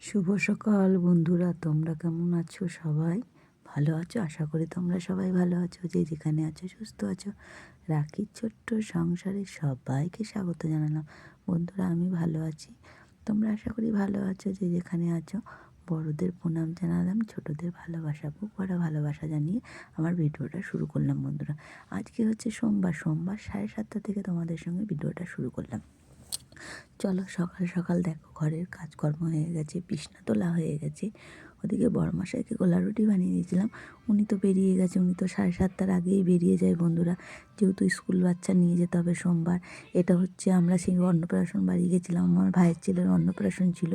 শুভ সকাল বন্ধুরা, তোমরা কেমন আছো? সবাই ভালো আছো? আশা করি তোমরা সবাই ভালো আছো। যে যেখানে আছো সুস্থ আছো। রাখির ছোট্ট সংসারে সবাইকে স্বাগত জানালাম। বন্ধুরা, আমি ভালো আছি, তোমরা আশা করি ভালো আছো। যে যেখানে আছো বড়দের প্রণাম জানালাম, ছোটদের ভালোবাসা, বুক ভরা ভালোবাসা জানিয়ে আমার ভিডিওটা শুরু করলাম। বন্ধুরা, আজকে হচ্ছে সোমবার 7:30 থেকে তোমাদের সঙ্গে ভিডিওটা শুরু করলাম। চলো, সকাল সকাল দেখো ঘরের কাজকর্ম হয়ে গেছে, বিছনা তোলা হয়ে গেছে। ওদিকে বড়মশাইকে গোলা রুটি বানিয়ে দিয়েছিলাম। উনি তো বেরিয়ে গেছে, উনি তো 7:30টার আগেই বেরিয়ে যায় বন্ধুরা, যেহেতু স্কুল বাচ্চা নিয়ে যেতে হবে সোমবার। এটা হচ্ছে আমরা সেই অন্নপ্রাশন বাড়ি গেছিলাম, আমার ভাইয়ের ছেলের অন্নপ্রাশন ছিল।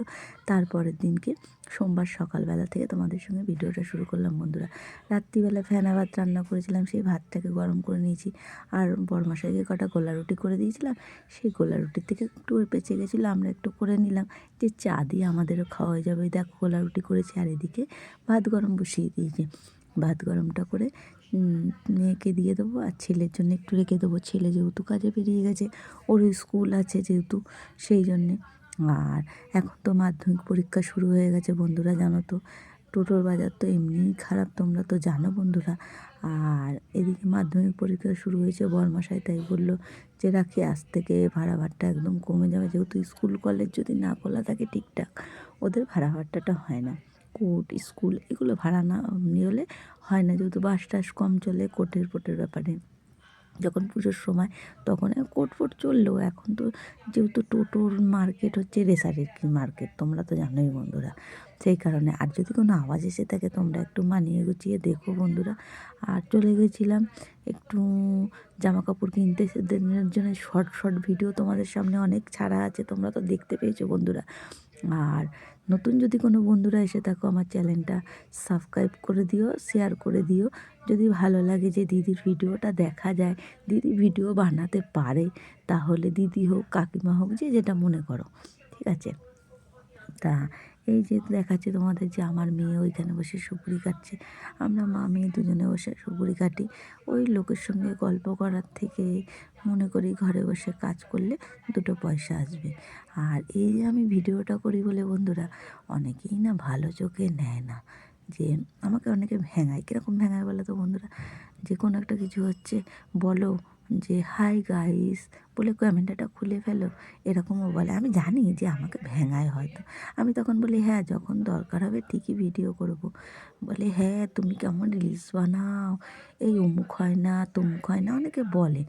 তারপরের দিনকে সোমবার সকালবেলা থেকে তোমাদের সঙ্গে ভিডিওটা শুরু করলাম। বন্ধুরা, রাত্রিবেলা ফেনা ভাত রান্না করেছিলাম, সেই ভাতটাকে গরম করে নিয়েছি। আর বড়মশাইকে কটা গোলা রুটি করে দিয়েছিলাম, সেই গোলা রুটির থেকে একটু বেঁচে গেছিলো, আমরা একটু করে নিলাম, যে চা দিয়ে আমাদেরও খাওয়া হয়ে যাবে। দেখো গোলা রুটি করেছি, আর এদিকে ভাত গরম বসিয়ে দিয়েছি। ভাত গরমটা করে মেয়েকে দিয়ে দেবো, আর ছেলের জন্য একটু রেখে দেবো। ছেলে যেহেতু কাজে বেরিয়ে গেছে, ওর স্কুল আছে যেহেতু, সেই জন্যে। আর এখন তো মাধ্যমিক পরীক্ষা শুরু হয়ে গেছে বন্ধুরা, জানো তো টোটোর বাজার তো এমনিই খারাপ, তোমরা তো জানো বন্ধুরা। আর এদিকে মাধ্যমিক পরীক্ষা শুরু হয়েছে, বরমশাই তাই বললো যে রাখি আজ থেকে ভাড়া ভাড়াটা একদম কমে যাবে, যেহেতু স্কুল কলেজ যদি না খোলা থাকে ঠিকঠাক, ওদের ভাড়া ভাড়াটা হয় না। কোর্ট স্কুল এগুলো ভাড়া না নিলে হয় না, যেহেতু বাস টাস কম চলে, কোর্টের ব্যাপারে। যখন পুজোর সময় তখন কোর্ট ফোর্ট চললেও এখন তো যেহেতু টোটোর মার্কেট হচ্ছে রেসারের মার্কেট, তোমরা তো জানোই বন্ধুরা। সেই কারণে আর যদি কোনো আওয়াজ এসে থাকে তোমরা একটু মানিয়ে গুছিয়ে দেখো বন্ধুরা। আর চলে গেছিলাম একটু জামা কাপড় কিনতে, সেদিনের জন্য শর্ট ভিডিও তোমাদের সামনে অনেক ছাড়া আছে, তোমরা তো দেখতে পেয়েছো বন্ধুরা। আর নতুন যদি কোনো বন্ধুরা এসে থাকো, আমার চ্যানেলটা সাবস্ক্রাইব করে দিও, শেয়ার করে দিও। যদি ভালো লাগে যে দিদির ভিডিওটা দেখা যায়, দিদি ভিডিও বানাতে পারে, তাহলে দিদি হোক কাকিমা হোক, যে যেটা মনে করো, ঠিক আছে। তা এই যে দেখাচ্ছে তোমাদের যে আমার মেয়ে ওইখানে বসে সুপুরি কাটছে, আমরা মা মেয়ে দুজনে বসে সুপুরি কাটি। ওই লোকের সঙ্গে গল্প করার থেকে মনে করি ঘরে বসে কাজ করলে দুটো পয়সা আসবে। আর এই যে আমি ভিডিওটা করি বলে বন্ধুরা, অনেকেই না ভালো চোখে নেয় না, যে আমাকে অনেকে ভেঙায়। কীরকম ভেঙায় বলো তো বন্ধুরা? যে কোনো একটা কিছু হচ্ছে, বলো যে হাই গাইস বলে ক্যামেরাটা খুলে ফেলো, এরকমও বলে। আমি জানি যে আমাকে ভেঙায় হয়তো, আমি তখন বলি হ্যাঁ যখন দরকার হবে ঠিকই ভিডিও করব। বলে হ্যাঁ তুমি কেমন রিলস বানাও, এই অমুক হয় না তমুক হয় না, অনেকে বলে।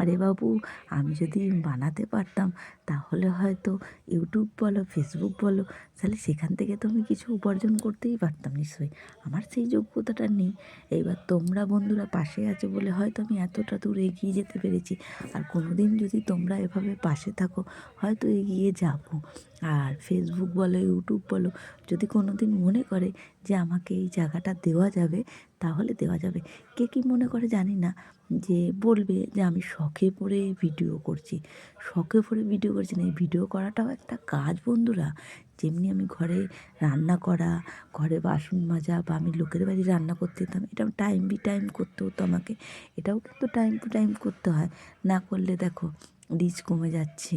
আরে বাবু, আমি যদি বানাতে পারতাম তাহলে হয়তো ইউটিউব বলো ফেসবুক বলো, তাহলে সেখান থেকে তো আমি কিছু উপার্জন করতেই পারতাম নিশ্চয়ই। আমার সেই যোগ্যতাটা নেই। এইবার তোমরা বন্ধুরা পাশে আছো বলে হয়তো আমি এতটা দূর এগিয়ে যেতে পেরেছি। আর কোনো দিন যদি তোমরা এভাবে পাশে থাকো, হয়তো এগিয়ে যাবো। আর ফেসবুক বলো ইউটিউব বলো, যদি কোনো দিন মনে করে যে আমাকে এই জায়গাটা দেওয়া যাবে, তাহলে দেওয়া যাবে। কে কী মনে করে জানি না, যে বলবে যে আমি শখে পড়ে ভিডিও করছি। শখে পড়ে ভিডিও করছি না, এই ভিডিও করাটাও একটা কাজ বন্ধুরা। যেমনি আমি ঘরে রান্না করা, ঘরে বাসন মাজা, বা আমি লোকের বাড়ি রান্না করতে যেতাম, এটাও টাইম করতে হতো আমাকে। এটাও কিন্তু টাইম টু টাইম করতে হয়, না করলে দেখো রিচ কমে যাচ্ছে,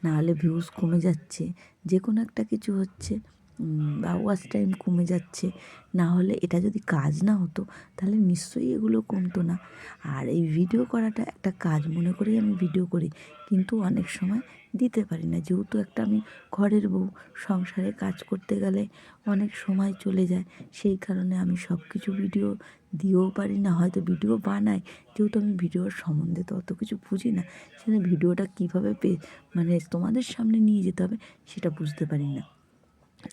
না হলে ভিউজ কমে যাচ্ছে, যে কোনো একটা কিছু হচ্ছে, বা ওয়াচ টাইম কমে যাচ্ছে। না হলে এটা যদি কাজ না হতো তাহলে নিশ্চয়ই এগুলো কমতো না। আর এই ভিডিও করাটা একটা কাজ মনে করেই আমি ভিডিও করি, কিন্তু অনেক সময় দিতে পারি না, যেহেতু একটা আমি ঘরের বউ, সংসারে কাজ করতে গেলে অনেক সময় চলে যায়। সেই কারণে আমি সব কিছু ভিডিও দিয়েও পারি না, হয়তো ভিডিও বানাই, যেহেতু আমি ভিডিওর সম্বন্ধে তো অত কিছু বুঝি না, সেটা ভিডিওটা কীভাবে মানে তোমাদের সামনে নিয়ে যেতে হবে সেটা বুঝতে পারি না,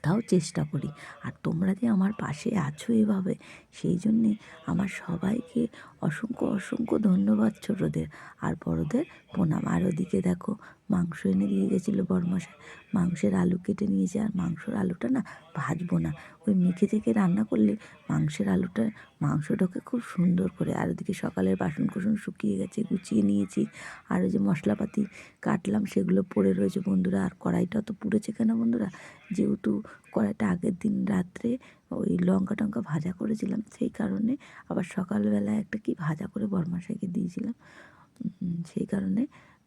তাও চেষ্টা করি। আর তোমরা যে আমার পাশে আছো এভাবে, সেই জন্যে আমার সবাইকে অসংখ্য ধন্যবাদ, ছোটোদের আর বড়দের প্রণাম। আর ওদিকে দেখো মাংস এনে দিয়ে গেছিলো বড়মশাই, মাংসের আলু কেটে নিয়েছে। আর মাংসের আলুটা না ভাজবো না, ওই মেখে থেকে রান্না করলে মাংসটাকে খুব সুন্দর করে। আর ওদিকে সকালের বাসন কোসন শুকিয়ে গেছে, গুছিয়ে নিয়েছি। আর ওই যে মশলাপাতি কাটলাম সেগুলো পড়ে রয়েছে বন্ধুরা। আর কড়াইটাও তো পুড়েছে কেন বন্ধুরা, যেহেতু কড়াইটা আগের দিন রাত্রে ওই লঙ্কা টঙ্কা ভাজা করেছিলাম, সেই কারণে আবার সকালবেলায় একটা কি ভাজা করে বরমাশাইকে দিয়েছিলাম, সেই কারণে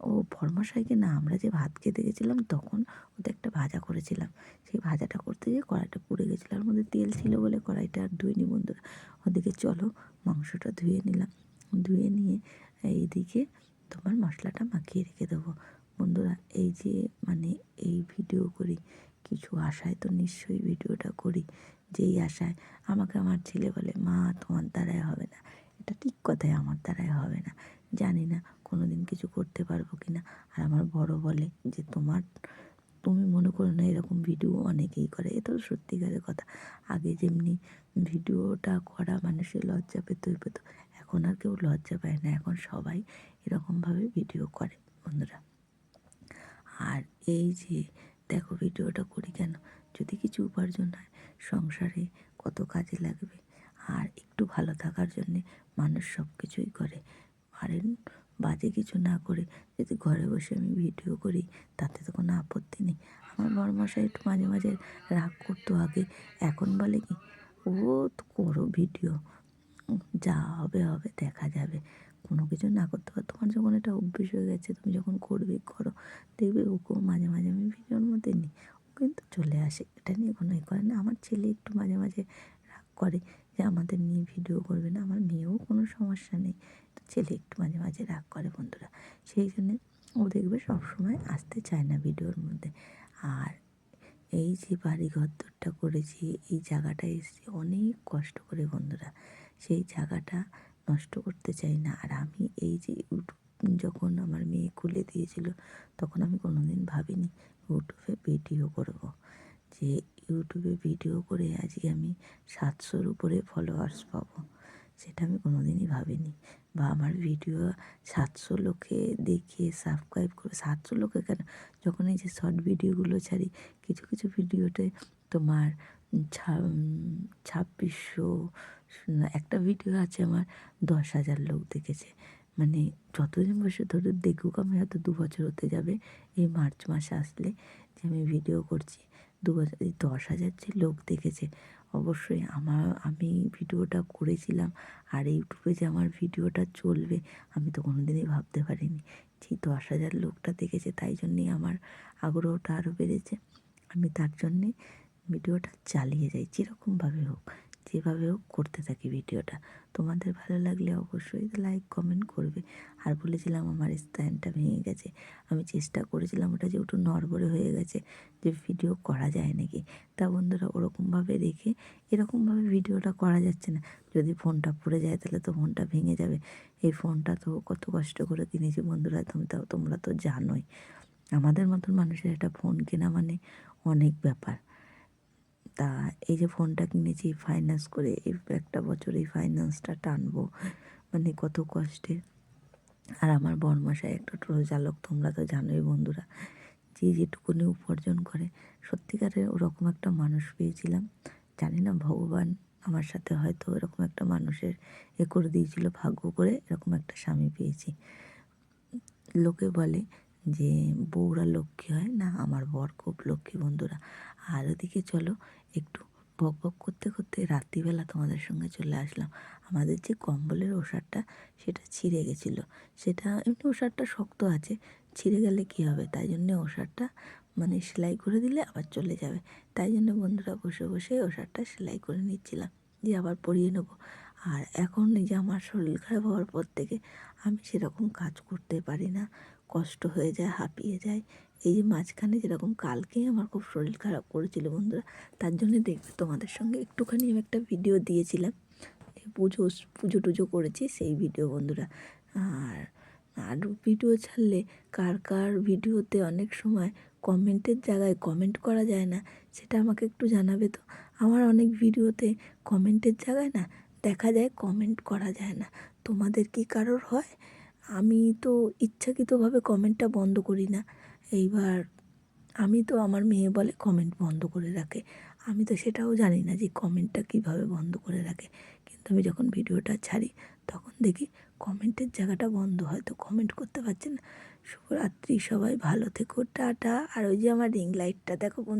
ও বড়মশাইকে না, আমরা যে ভাত খেতে গেছিলাম তখন ওদের একটা ভাজা করেছিলাম, সেই ভাজাটা করতে গিয়ে কড়াইটা পুড়ে গেছিলো, আর মধ্যে তেল ছিল বলে কড়াইটা আর ধুইনি বন্ধুরা। ওদিকে চলো মাংসটা ধুয়ে নিলাম, ধুয়ে নিয়ে এইদিকে তোমার মশলাটা মাখিয়ে রেখে দেবো বন্ধুরা। এই যে মানে এই ভিডিও করি কিছু আশায় তো নিশ্চয়ই ভিডিওটা করি, যেই আশায় আমাকে আমার ছেলে বলে, মা তোমার দ্বারাই হবে না। এটা ঠিক কথাই, আমার দ্বারাই হবে না, জানি না কোনো দিন কিছু করতে পারবো কি না। আর আমার বড় বলে যে তুমি মনে করো না, এরকম ভিডিও অনেকেই করে। এ তো সত্যিকারের কথা। আগে যেমনি ভিডিওটা করা মানুষের লজ্জা পেতই পেত, এখন আর কেউ লজ্জা পায় না, এখন সবাই এরকমভাবে ভিডিও করে বন্ধুরা। আর এই যে দেখো ভিডিওটা করি কেন, যদি কিছু উপার্জন হয় সংসারে কত কাজে লাগবে। আর একটু ভালো থাকার জন্যে মানুষ সব কিছুই করে। আর বাজে কিছু না করে যদি ঘরে বসে আমি ভিডিও করি তাতে তো কোনো আপত্তি নেই। আমার বড়মশাই একটু মাঝে মাঝে রাগ করতো আগে, এখন বলে কি, ও তো করো ভিডিও, যা হবে হবে, দেখা যাবে, কোনো কিছু না করতে পারো, তোমার যখন এটা অভ্যেস হয়ে গেছে তুমি যখন করবে করো। দেখবে ওকেও মাঝে মাঝে আমি ভিডিওর মধ্যে নিই, ও কিন্তু চলে আসে, এটা নিয়ে কোনো করে না। আমার ছেলে একটু মাঝে মাঝে রাগ করে যে আমাদের নিয়ে ভিডিও করবে না, আমার মেয়েও কোনো সমস্যা নেই, তো ছেলে একটু মাঝে মাঝে রাগ করে বন্ধুরা। সেই জন্যে ও দেখবে সবসময় আসতে চায় না ভিডিওর মধ্যে। আর এই যে বাড়ি ঘরদোরটা করেছি, এই জায়গাটা এসেছি অনেক কষ্ট করে বন্ধুরা, সেই জায়গাটা নষ্ট করতে চাই না। আর আমি এই যে ইউটিউব যখন আমার মেয়ে খুলে দিয়েছিল, তখন আমি কোনোদিন ভাবিনি ইউটিউবে ভিডিও করব। যে ইউটিউবে ভিডিও করে আজকে আমি 700-র উপরে ফলোয়ার্স পাবো, সেটা আমি কোনোদিনই ভাবিনি। বা আমার ভিডিও 700 লোকে দেখে সাবস্ক্রাইব করে, 700 লোকে কেন, যখন এই যে শর্ট ভিডিওগুলো ছাড়ি, কিছু কিছু ভিডিওতে তোমার 2600, একটা ভিডিও আছে আমার 10,000 লোক দেখেছে। মানে যতদিন বসে ধরে দেখুক, আমি হয়তো 2 বছর হতে যাবে এই মার্চ মাসে আসলে, যে আমি ভিডিও করছি, 2 বছর, এই 10,000 যে লোক দেখেছে। অবশ্যই আমি ভিডিওটা করেছিলাম, আর ইউটিউবে যে আমার ভিডিওটা চলবে আমি তো কোনোদিনই ভাবতে পারিনি। যে 10,000 লোকটা দেখেছে, তাই জন্যেই আমার আগ্রহটা আরও বেড়েছে। আমি তার জন্যে ভিডিওটা চালিয়ে যাই, যেরকমভাবে হোক, যেভাবে হোক করতে থাকি ভিডিওটা। তোমাদের ভালো লাগলে অবশ্যই লাইক কমেন্ট করবে। আর বলেছিলাম আমার স্ট্যান্ডটা ভেঙে গেছে, আমি চেষ্টা করেছিলাম ওটা যেহেতু নড়বড়ে হয়ে গেছে যে ভিডিও করা যায় নাকি, তা বন্ধুরা ওরকমভাবে রেখে এরকমভাবে ভিডিওটা করা যাচ্ছে না। যদি ফোনটা পড়ে যায় তাহলে তো ফোনটা ভেঙে যাবে। এই ফোনটা তো কত কষ্ট করে কিনেছি বন্ধুরা, তোমরা তো জানোই। আমাদের মতন মানুষের একটা ফোন কেনা মানে অনেক ব্যাপার। তা এই যে ফোনটা কিনেছি ফাইন্যান্স করে, এই একটা বছর এই ফাইন্যান্সটা টানবো, মানে কত কষ্টে। আর আমার বড়মশাই একটা টোটো চালক, তোমরা তো জানোই বন্ধুরা, যে যেটুকুনি উপার্জন করে, সত্যিকারের ওরকম একটা মানুষ পেয়েছিলাম। জানি না ভগবান আমার সাথে হয়তো এরকম একটা মানুষের করে দিয়েছিল, ভাগ্য করে এরকম একটা স্বামী পেয়েছি। লোকে বলে যে বউরা লক্ষ্মী হয় না, আমার বর খুব লক্ষ্মী বন্ধুরা। আর ওদিকে চলো একটু বক বক করতে করতে রাত্রিবেলা তোমাদের সঙ্গে চলে আসলাম। আমাদের যে কম্বলের ওষারটা সেটা ছিঁড়ে গেছিলো, সেটা এমনি ওষারটা শক্ত আছে, ছিঁড়ে গেলে কী হবে, তাই জন্যে ওষারটা মানে সেলাই করে দিলে আবার চলে যাবে। তাই জন্য বন্ধুরা বসে বসে ওষারটা সেলাই করে নিচ্ছিলাম, দিয়ে আবার পরিয়ে নেবো। আর এখন এই যে আমার শরীর খারাপ হওয়ার পর থেকে আমি সেরকম কাজ করতে পারি না, কষ্ট হয়ে যায়, হাঁপিয়ে যায়। এই যে মাঝখানে যেরকম কালকেই আমার খুব শরীর খারাপ করেছিল বন্ধুরা, তার জন্য দেখবে তোমাদের সঙ্গে একটুখানি আমি একটা ভিডিও দিয়েছিলাম, পুজো টুজো করেছি সেই ভিডিও বন্ধুরা। আর আরও ভিডিও ছাড়লে কার কার ভিডিওতে অনেক সময় কমেন্টের জায়গায় কমেন্ট করা যায় না, সেটা আমাকে একটু জানাবে তো। আমার অনেক ভিডিওতে কমেন্টের জায়গায় না দেখা যায় কমেন্ট করা যায় না, তোমাদের কি কারোর হয়? আমি তো ইচ্ছাকৃতভাবে কমেন্টটা বন্ধ করি না। এইবার আমি তো, আমার মেয়ে বলে কমেন্ট বন্ধ করে রাখে, আমি তো সেটাও জানি না যে কমেন্টটা কীভাবে বন্ধ করে রাখে। কিন্তু আমি যখন ভিডিওটা ছাড়ি তখন দেখি কমেন্টের জায়গাটা বন্ধ, হয়তো কমেন্ট করতে পারছে না। শুভরাত্রি, সবাই ভালো থেকো, টাটা। আর ওই যে আমার রিং লাইটটা দেখো বন্ধু।